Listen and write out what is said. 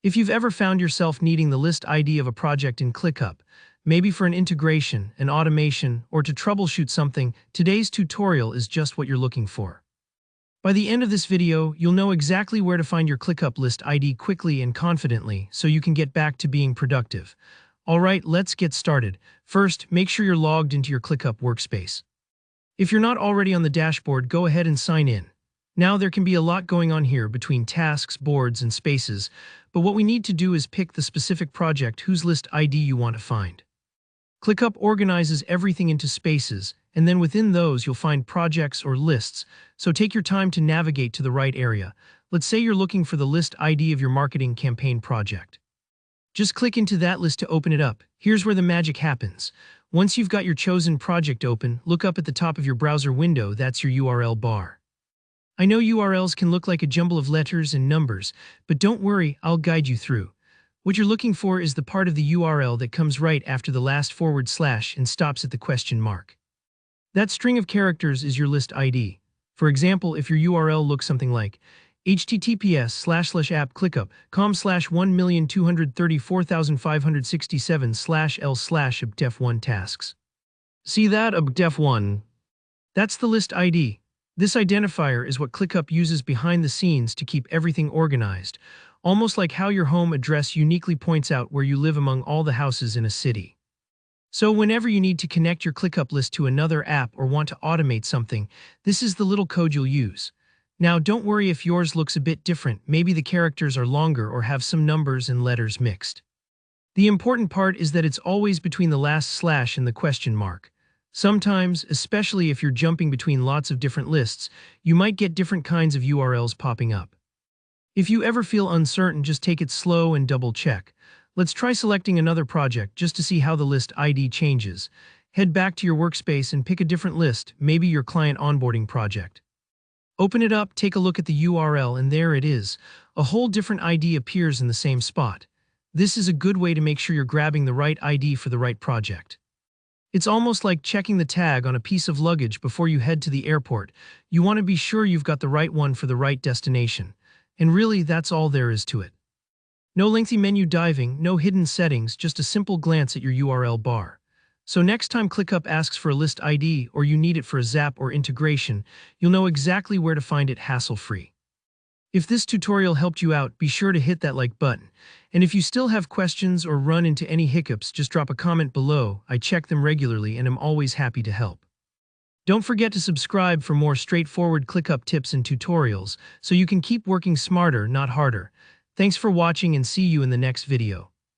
If you've ever found yourself needing the list ID of a project in ClickUp, maybe for an integration, an automation, or to troubleshoot something, today's tutorial is just what you're looking for. By the end of this video, you'll know exactly where to find your ClickUp list ID quickly and confidently so you can get back to being productive. Alright, let's get started. First, make sure you're logged into your ClickUp workspace. If you're not already on the dashboard, go ahead and sign in. Now there can be a lot going on here between tasks, boards, and spaces, but what we need to do is pick the specific project whose list ID you want to find. ClickUp organizes everything into spaces, and then within those you'll find projects or lists, so take your time to navigate to the right area. Let's say you're looking for the list ID of your marketing campaign project. Just click into that list to open it up. Here's where the magic happens. Once you've got your chosen project open, look up at the top of your browser window, that's your URL bar. I know URLs can look like a jumble of letters and numbers, but don't worry, I'll guide you through. What you're looking for is the part of the URL that comes right after the last // and stops at the question mark. That string of characters is your list ID. For example, if your URL looks something like https://app.clickup.com/1234567/l/obdef1tasks. See that, obdef1? That's the list ID. This identifier is what ClickUp uses behind the scenes to keep everything organized, almost like how your home address uniquely points out where you live among all the houses in a city. So whenever you need to connect your ClickUp list to another app or want to automate something, this is the little code you'll use. Now don't worry if yours looks a bit different, maybe the characters are longer or have some numbers and letters mixed. The important part is that it's always between the last / and the question mark. Sometimes, especially if you're jumping between lots of different lists, you might get different kinds of URLs popping up. If you ever feel uncertain, just take it slow and double-check. Let's try selecting another project just to see how the list ID changes. Head back to your workspace and pick a different list, maybe your client onboarding project. Open it up, take a look at the URL, and there it is. A whole different ID appears in the same spot. This is a good way to make sure you're grabbing the right ID for the right project. It's almost like checking the tag on a piece of luggage before you head to the airport. You want to be sure you've got the right one for the right destination. And really, that's all there is to it. No lengthy menu diving, no hidden settings, just a simple glance at your URL bar. So next time ClickUp asks for a list ID or you need it for a Zap or integration, you'll know exactly where to find it hassle-free. If this tutorial helped you out, be sure to hit that like button. And if you still have questions or run into any hiccups, just drop a comment below. I check them regularly and am always happy to help. Don't forget to subscribe for more straightforward ClickUp tips and tutorials so you can keep working smarter, not harder. Thanks for watching and see you in the next video.